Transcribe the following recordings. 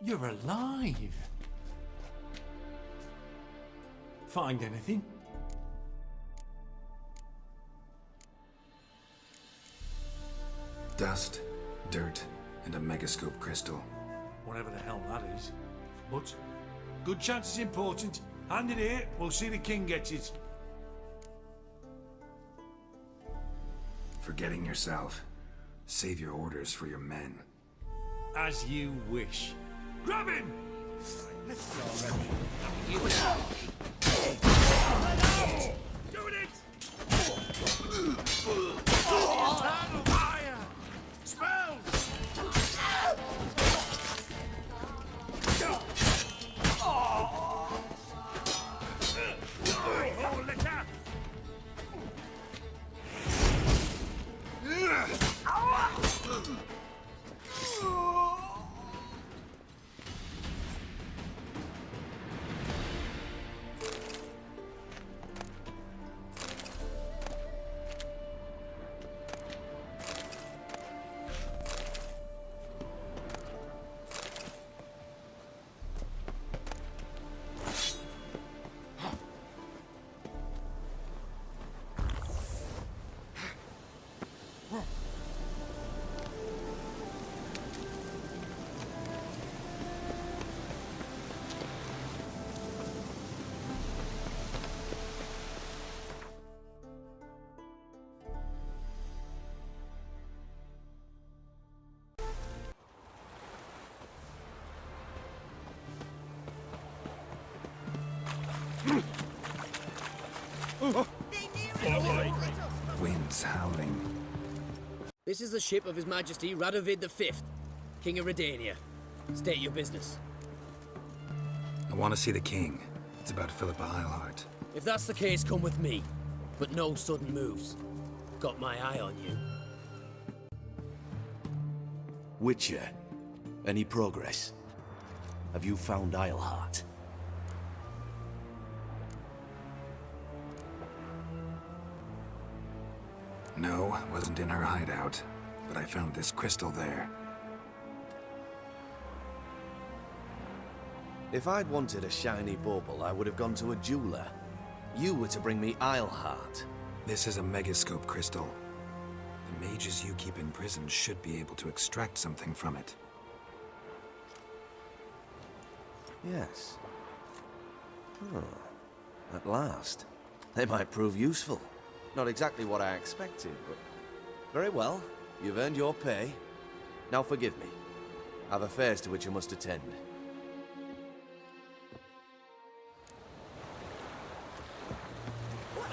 You're alive. Find anything? Dust, dirt, and a megascope crystal. Whatever the hell that is. But, good chance it's important. Hand it here, we'll see the king gets it. Forgetting yourself. Save your orders for your men. As you wish. Grab him! Let's go, Remy. Doing it! Eternal fire! Spells! Oh, look out! Winds howling. This is the ship of His Majesty Radovid V, King of Redania. State your business. I want to see the king. It's about Philippa Eilhart. If that's the case, come with me. But no sudden moves. Got my eye on you. Witcher, any progress? Have you found Eilhart? No, wasn't in her hideout, but I found this crystal there. If I'd wanted a shiny bauble, I would have gone to a jeweler. You were to bring me Eilhart. This is a megascope crystal. The mages you keep in prison should be able to extract something from it. Yes. Oh, at last. They might prove useful. Not exactly what I expected, but... Very well. You've earned your pay. Now forgive me. I've affairs to which I must attend.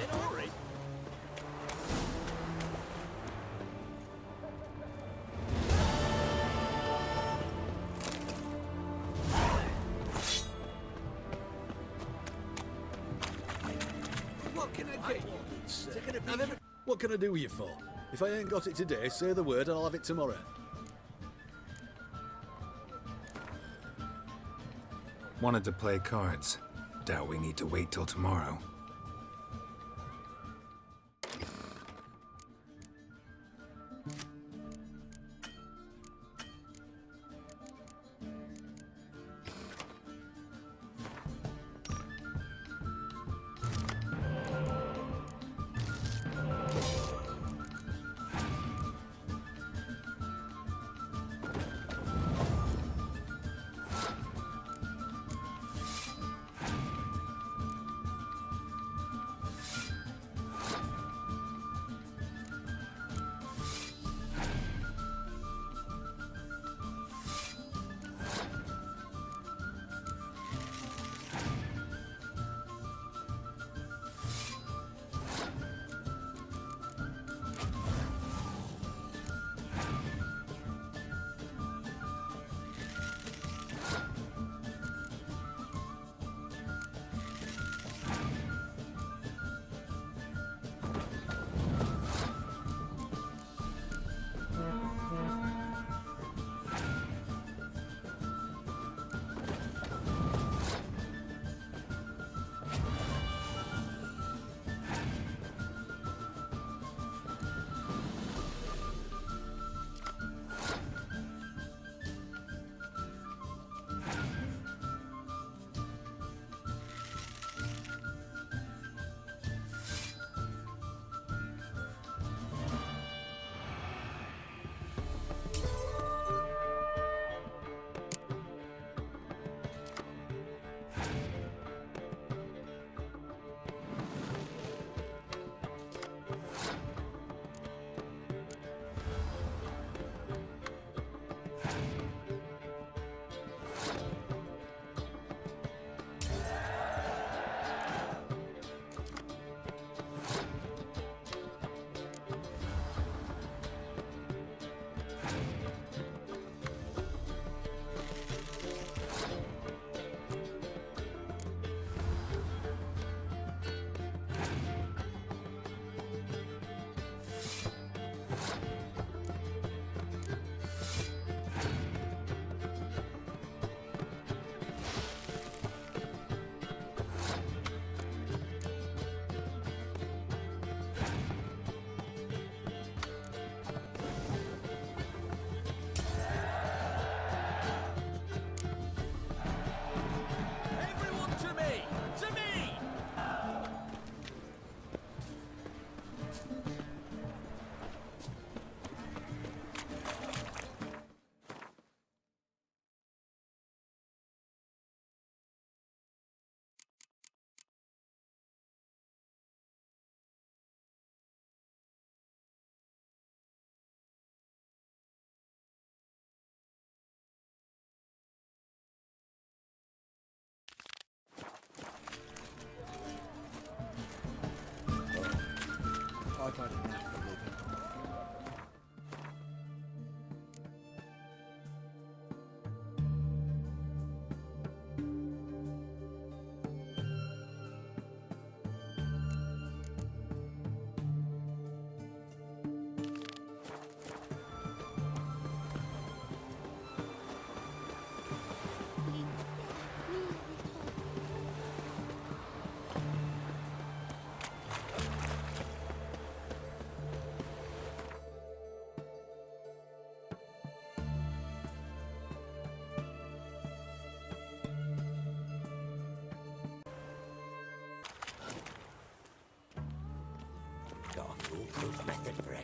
In a hurry? What can I get you? What can I do with you for? If I ain't got it today, say the word and I'll have it tomorrow. Wanted to play cards. Doubt we need to wait till tomorrow.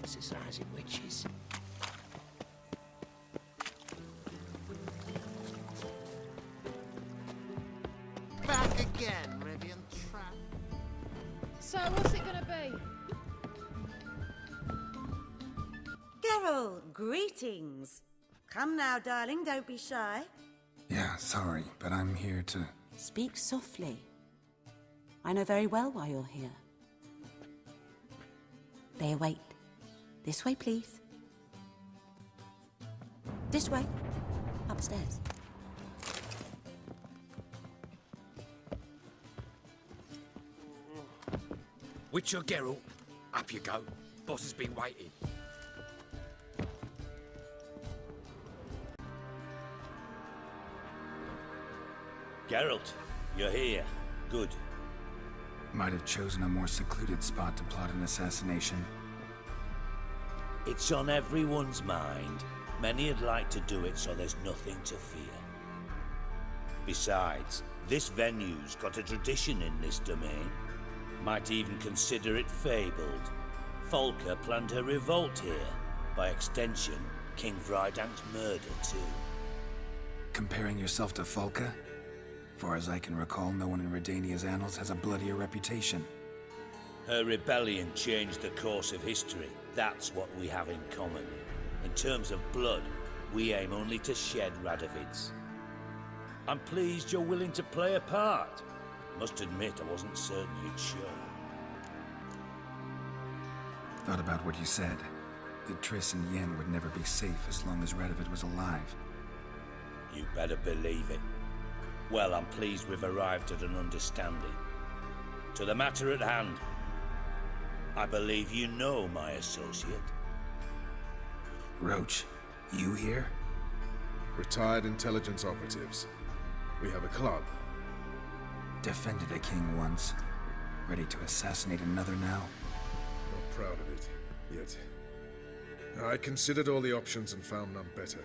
exercising witches. Back again, Rivian Trap. So, what's it gonna be? Geralt, greetings. Come now, darling, don't be shy. Yeah, sorry, but I'm here to... Speak softly. I know very well why you're here. They await. This way, please. This way. Upstairs. Witcher Geralt, up you go. Boss has been waiting. Geralt, you're here. Good. Might have chosen a more secluded spot to plot an assassination. It's on everyone's mind. Many would like to do it so there's nothing to fear. Besides, this venue's got a tradition in this domain. Might even consider it fabled. Folka planned her revolt here. By extension, King Vrydank's murder too. Comparing yourself to Folka? Far as I can recall, no one in Redania's annals has a bloodier reputation. Her rebellion changed the course of history. That's what we have in common. In terms of blood, we aim only to shed Radovid's. I'm pleased you're willing to play a part. Must admit, I wasn't certain you'd show. Thought about what you said. That Triss and Yen would never be safe as long as Radovid was alive. You better believe it. Well, I'm pleased we've arrived at an understanding. To the matter at hand, I believe you know my associate. Roach, you here? Retired intelligence operatives. We have a club. Defended a king once. Ready to assassinate another now? Not proud of it, yet. I considered all the options and found none better.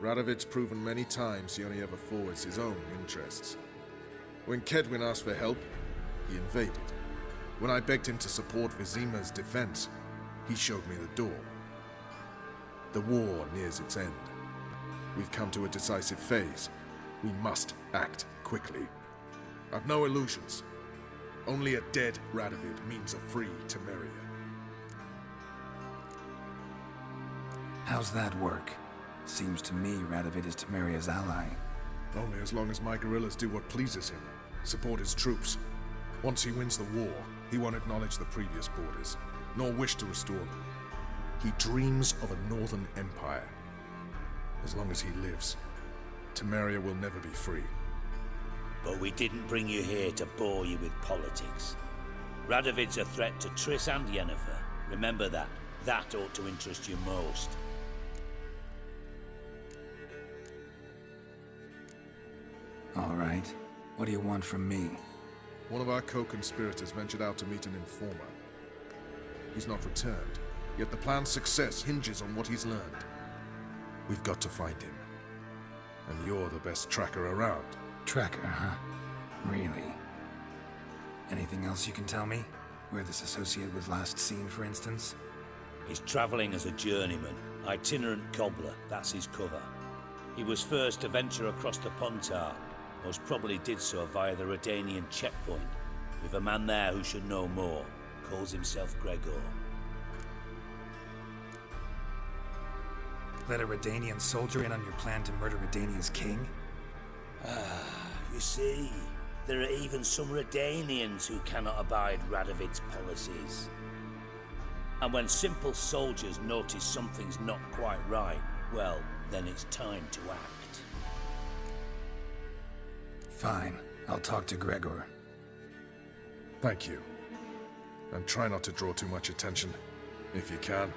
Radovid's proven many times he only ever forwards his own interests. When Kedwin asked for help, he invaded. When I begged him to support Vizima's defense, he showed me the door. The war nears its end. We've come to a decisive phase. We must act quickly. I've no illusions. Only a dead Radovid means a free Temeria. How's that work? Seems to me Radovid is Temeria's ally. Only as long as my guerrillas do what pleases him. Support his troops. Once he wins the war, he won't acknowledge the previous borders, nor wish to restore them. He dreams of a northern empire. As long as he lives, Temeria will never be free. But we didn't bring you here to bore you with politics. Radovid's a threat to Triss and Yennefer. Remember that. That ought to interest you most. All right. What do you want from me? One of our co-conspirators ventured out to meet an informer. He's not returned, yet the plan's success hinges on what he's learned. We've got to find him. And you're the best tracker around. Tracker, huh? Really? Anything else you can tell me? Where this associate was last seen, for instance? He's travelling as a journeyman, itinerant cobbler, that's his cover. He was first to venture across the Pontar, most probably did so via the Redanian checkpoint, with a man there who should know more, calls himself Gregor. Let a Redanian soldier in on your plan to murder Redania's king? You see, there are even some Redanians who cannot abide Radovid's policies. And when simple soldiers notice something's not quite right, well, then it's time to act. Fine. I'll talk to Gregor. Thank you. And try not to draw too much attention, if you can.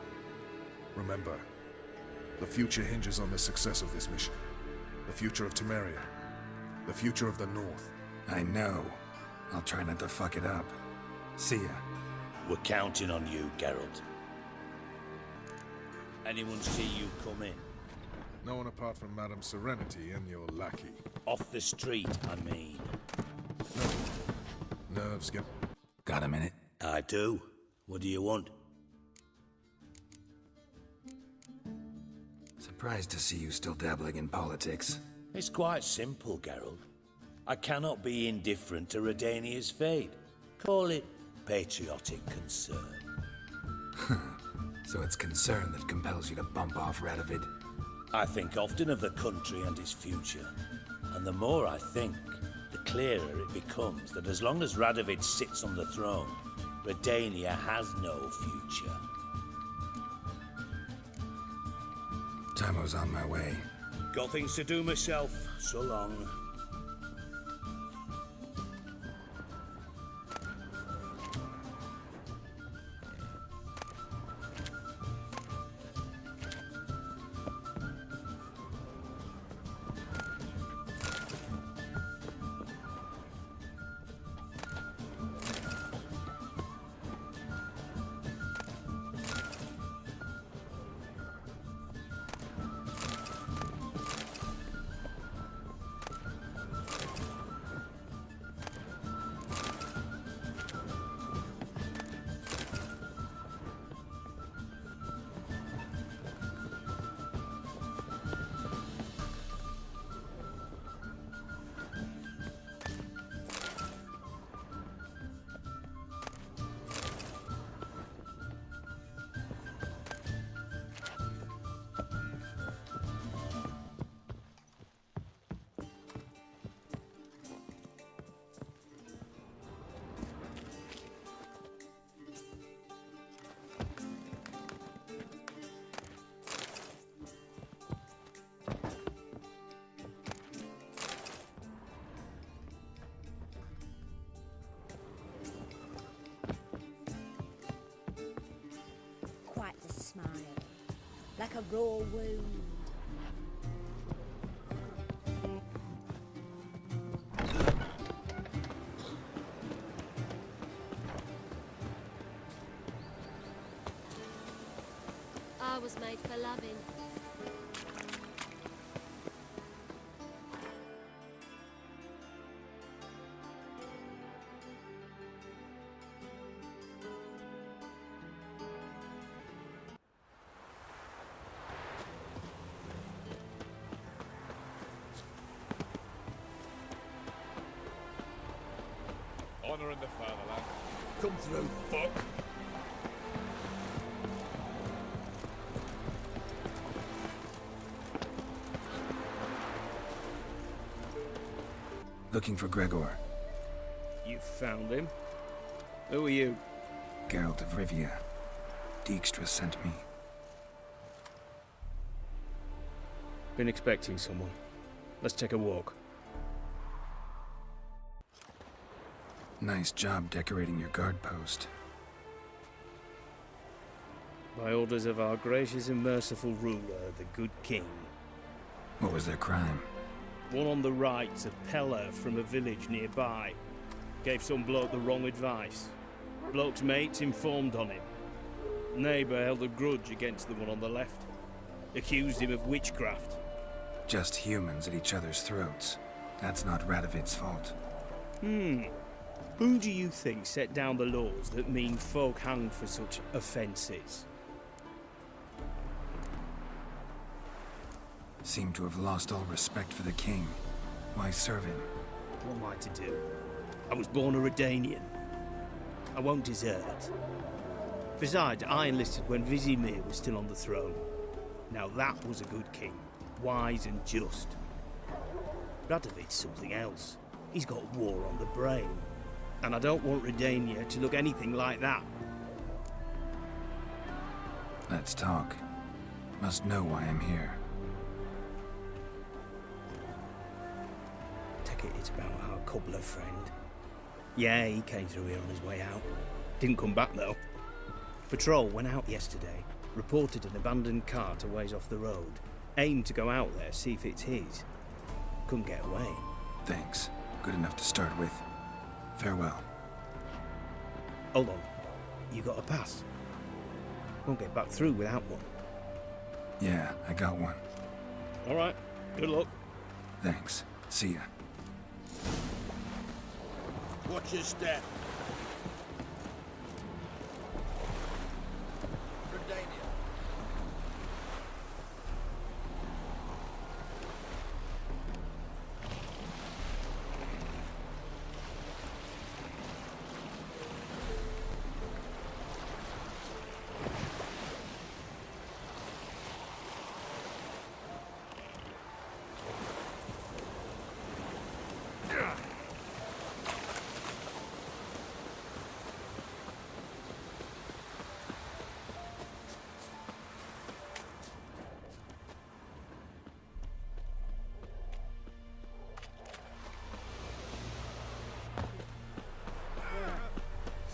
Remember, the future hinges on the success of this mission. The future of Temeria. The future of the North. I know. I'll try not to fuck it up. See ya. We're counting on you, Geralt. Anyone see you come in? No one apart from Madame Serenity and your lackey. Off the street, I mean. No. Nerves get... Got a minute? I do. What do you want? Surprised to see you still dabbling in politics. It's quite simple, Geralt. I cannot be indifferent to Redania's fate. Call it patriotic concern. So it's concern that compels you to bump off Radovid? I think often of the country and its future. And the more I think, the clearer it becomes that as long as Radovid sits on the throne, Redania has no future. Tamo's on my way. Got things to do myself. So long. Smile, like a raw wound. I was made for loving. Honor in the fatherland. Come through, fuck! Looking for Gregor. You found him? Who are you? Geralt of Rivia. Dijkstra sent me. Been expecting someone. Let's take a walk. Nice job decorating your guard post. By orders of our gracious and merciful ruler, the good king. What was their crime? One on the right, a peller from a village nearby. Gave some bloke the wrong advice. Bloke's mates informed on him. Neighbour held a grudge against the one on the left. Accused him of witchcraft. Just humans at each other's throats. That's not Radovid's fault. Who do you think set down the laws that mean folk hanged for such offences? Seem to have lost all respect for the king. Why serve him? What am I to do? I was born a Redanian. I won't desert. Besides, I enlisted when Vizimir was still on the throne. Now that was a good king. Wise and just. Radovid's something else. He's got war on the brain. And I don't want Redania to look anything like that. Let's talk. Must know why I'm here. Take it it's about our cobbler friend. Yeah, he came through here on his way out. Didn't come back though. Patrol went out yesterday. Reported an abandoned cart a ways off the road. Aimed to go out there, see if it's his. Couldn't get away. Thanks. Good enough to start with. Farewell. Hold on. You got a pass? Won't get back through without one. Yeah, I got one. All right. Good luck. Thanks. See ya. Watch your step.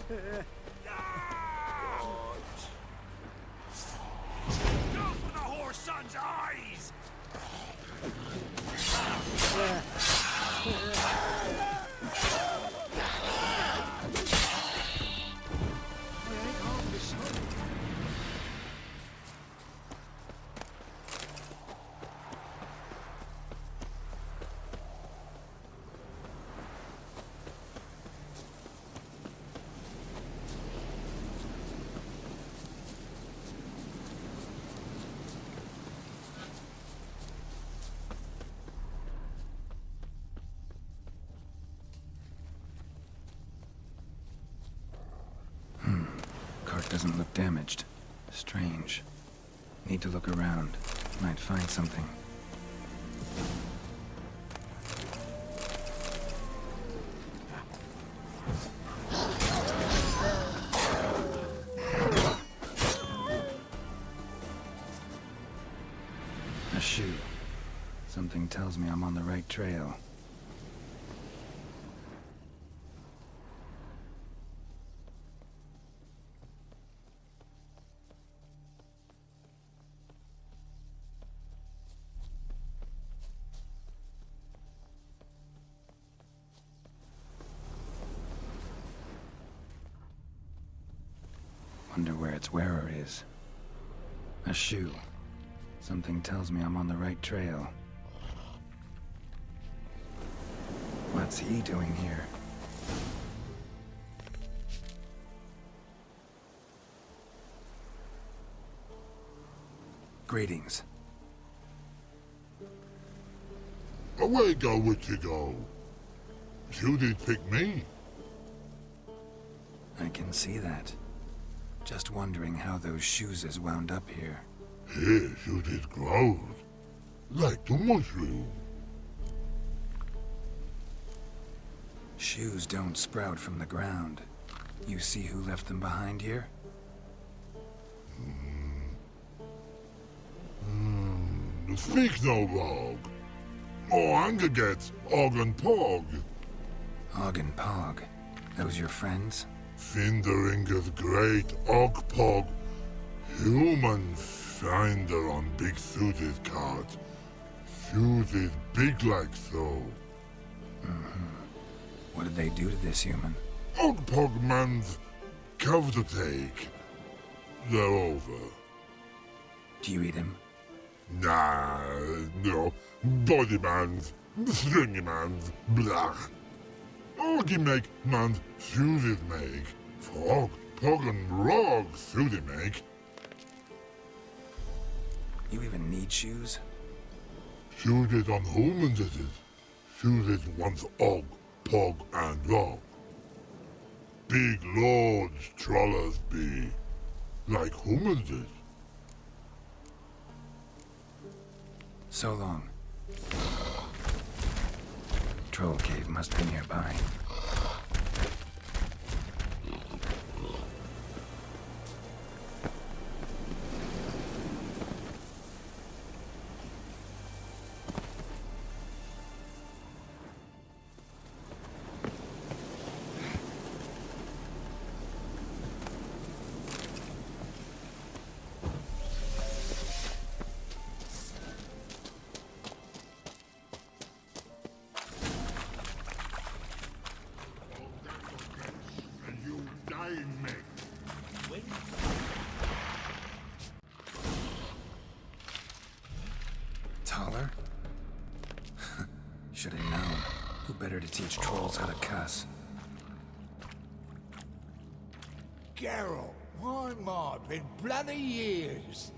Go for the whore's son's eyes! Cart doesn't look damaged. Strange. Need to look around. Might find something. A shoe. Something tells me I'm on the right trail. Wonder where its wearer is. A shoe. Something tells me I'm on the right trail. What's he doing here? Greetings. Away go, Witcher go. You did pick me. I can see that. Just wondering how those shoes is wound up here. Yes, you did grow. Like the mushroom. Shoes don't sprout from the ground. You see who left them behind here? Speak no log. Oh, anger gets Og and Pog. Og and Pog. Those your friends? Finderinger's great Og Pog. Human finder on big suited cart. Suited big like so. What did they do to this human? Og Pog man's cover to take. They're over. Do you eat him? Nah, no. Body man's, stringy man's, blah. Orgy make man's suited make. Frog, Pog and Rog suited make. You even need shoes? Suited on humans it is. Suited once Og, Pog and Rog. Big lords trollers be. Like humans is. So long. Troll cave must be nearby. Taller? Should have known. Who better to teach trolls how to cuss? Geralt, my man, been bloody years.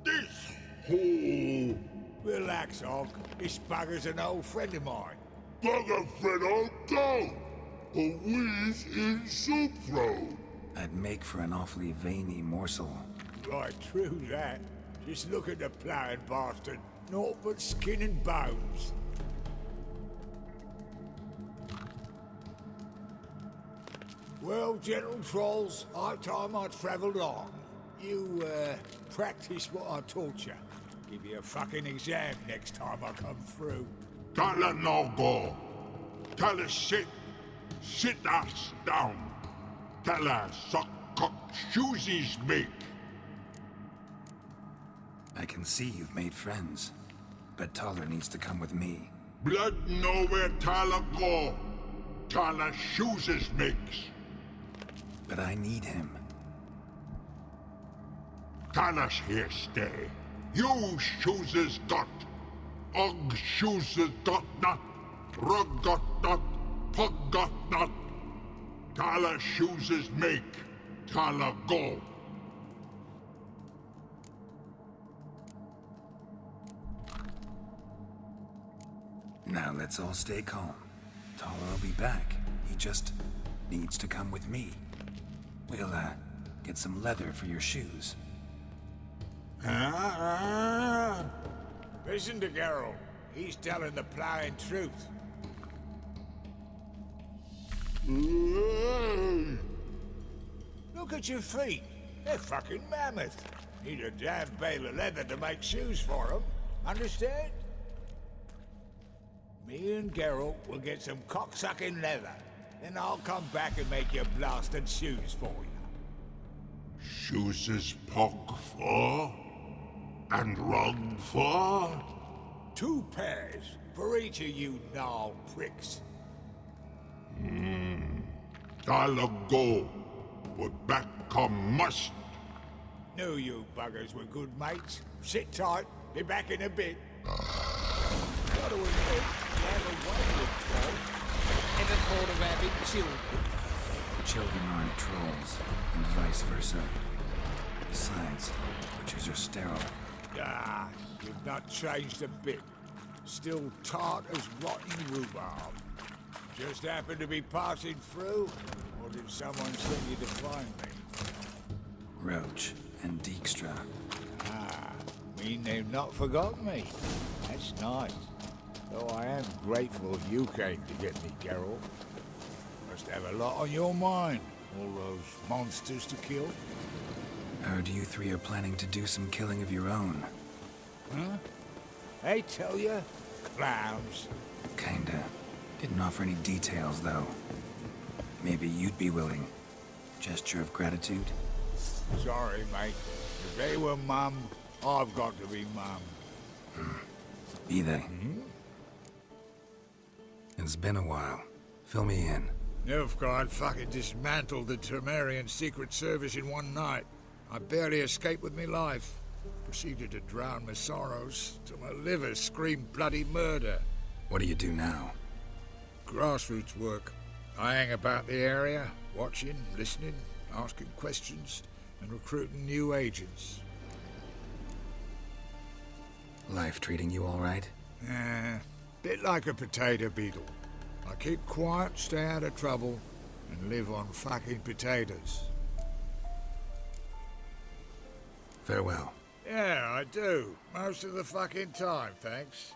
This hole. Relax, Og. This bugger's an old friend of mine. Bugger friend old dog. A wheeze in soup throw. I'd make for an awfully veiny morsel. Right, true that. Just look at the ploughing bastard. Naught but skin and bones. Well, gentle trolls, high time I travelled on. You, practice what I taught you. Give you a fucking exam next time I come through. Can't let no go. Tell us sit. Sit that down. Tala suck cock shoesies make. I can see you've made friends, but Taller needs to come with me. Blood know where Tala go. Tala shoeses makes. But I need him. Tala's here stay. You shoeses got. Og shoeses got not. Rug got not. Pug got not. Tala shoeses make. Tala go. Now let's all stay calm. Taller will be back. He just needs to come with me. We'll, get some leather for your shoes. Listen to Geralt. He's telling the plowing truth. Look at your feet. They're fucking mammoth. Need a damn bale of leather to make shoes for them. Understand? Me and Geralt will get some cocksucking leather. Then I'll come back and make your blasted shoes for you. Shoeses pog for? And rug for? 2 pairs for each of you gnarled pricks. Tala go. But back come must. Knew you buggers were good mates. Sit tight. Be back in a bit. Gotta admit, you have a way with trolls. Ever thought of having children? Children aren't trolls, and vice versa. Besides, witches are sterile. Ah, you've not changed a bit. Still tart as rotten rhubarb. Just happened to be passing through, or did someone send you to find me? Roach and Dijkstra. Ah, mean they've not forgotten me. That's nice. Though I am grateful you came to get me, Geralt. Must have a lot on your mind, all those monsters to kill. Heard you 3 are planning to do some killing of your own. Huh? They tell you? Clowns. Kinda. Didn't offer any details, though. Maybe you'd be willing. Gesture of gratitude? Sorry, mate. If they were mum, I've got to be mum. Be they? It's been a while. Fill me in. Nilfgaard fucking dismantled the Tremerian Secret Service in one night. I barely escaped with me life. Proceeded to drown my sorrows till my liver screamed bloody murder. What do you do now? Grassroots work. I hang about the area, watching, listening, asking questions, and recruiting new agents. Life treating you all right? Bit like a potato beetle. I keep quiet, stay out of trouble, and live on fucking potatoes. Farewell. Yeah, I do. Most of the fucking time, thanks.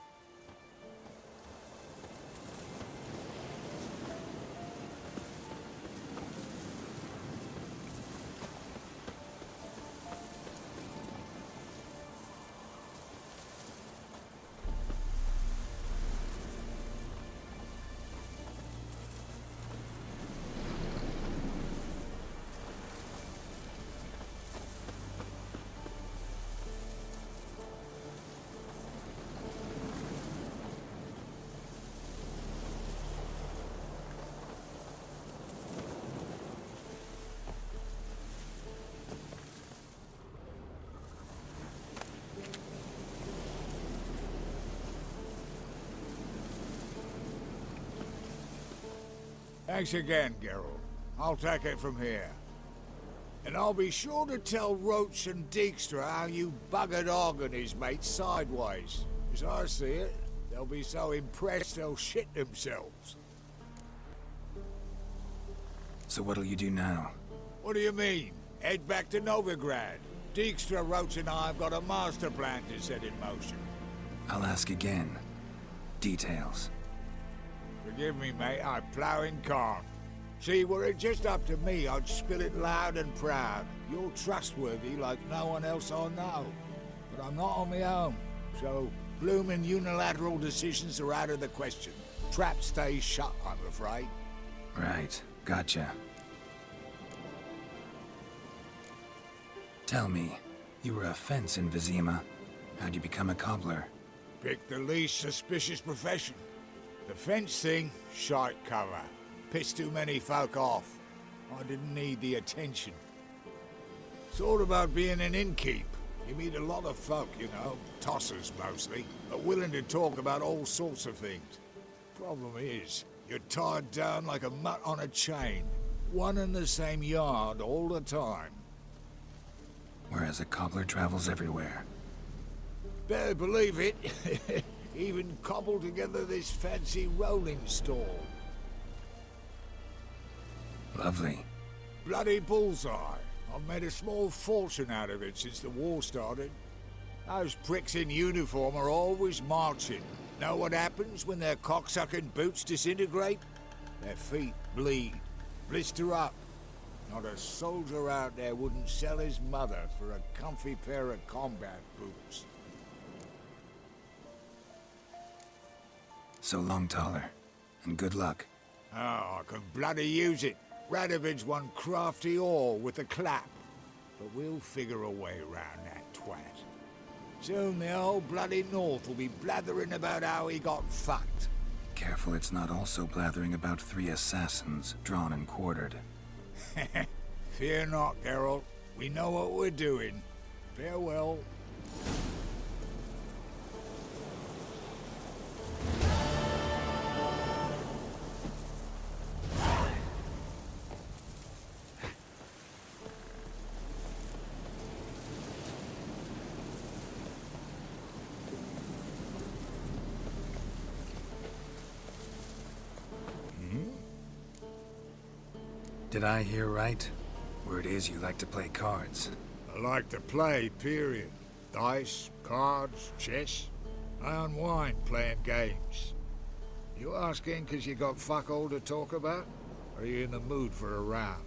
Thanks again, Geralt. I'll take it from here. And I'll be sure to tell Roach and Dijkstra how you buggered Og and his mates sideways. As I see it, they'll be so impressed they'll shit themselves. So what'll you do now? What do you mean? Head back to Novigrad. Dijkstra, Roach and I have got a master plan to set in motion. I'll ask again. Details. Forgive me, mate, I ploughing can't. See, were it just up to me, I'd spill it loud and proud. You're trustworthy like no one else I know. But I'm not on my own, so bloomin' unilateral decisions are out of the question. Trap stays shut, I'm afraid. Right, gotcha. Tell me, you were a fence in Vizima. How'd you become a cobbler? Pick the least suspicious profession. The fence thing, shite cover. Pissed too many folk off. I didn't need the attention. It's all about being an innkeep. You meet a lot of folk, you know, tossers mostly, but willing to talk about all sorts of things. Problem is, you're tied down like a mutt on a chain. One and the same yard all the time. Whereas a cobbler travels everywhere. Better believe it. Even cobbled together this fancy rolling stall. Lovely. Bloody bullseye. I've made a small fortune out of it since the war started. Those pricks in uniform are always marching. Know what happens when their cocksucking boots disintegrate? Their feet bleed, blister up. Not a soldier out there wouldn't sell his mother for a comfy pair of combat boots. So long, Taller, and good luck. Oh, I can bloody use it. Radovid's one crafty ore with a clap. But we'll figure a way round that twat. Soon the whole bloody North will be blathering about how he got fucked. Careful it's not also blathering about 3 assassins, drawn and quartered. Fear not, Geralt. We know what we're doing. Farewell. Did I hear right? Word is you like to play cards. I like to play, period. Dice, cards, chess. I unwind playing games. You asking because you got fuck all to talk about? Or are you in the mood for a round?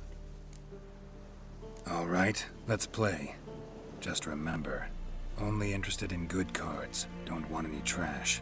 All right, let's play. Just remember, only interested in good cards. Don't want any trash.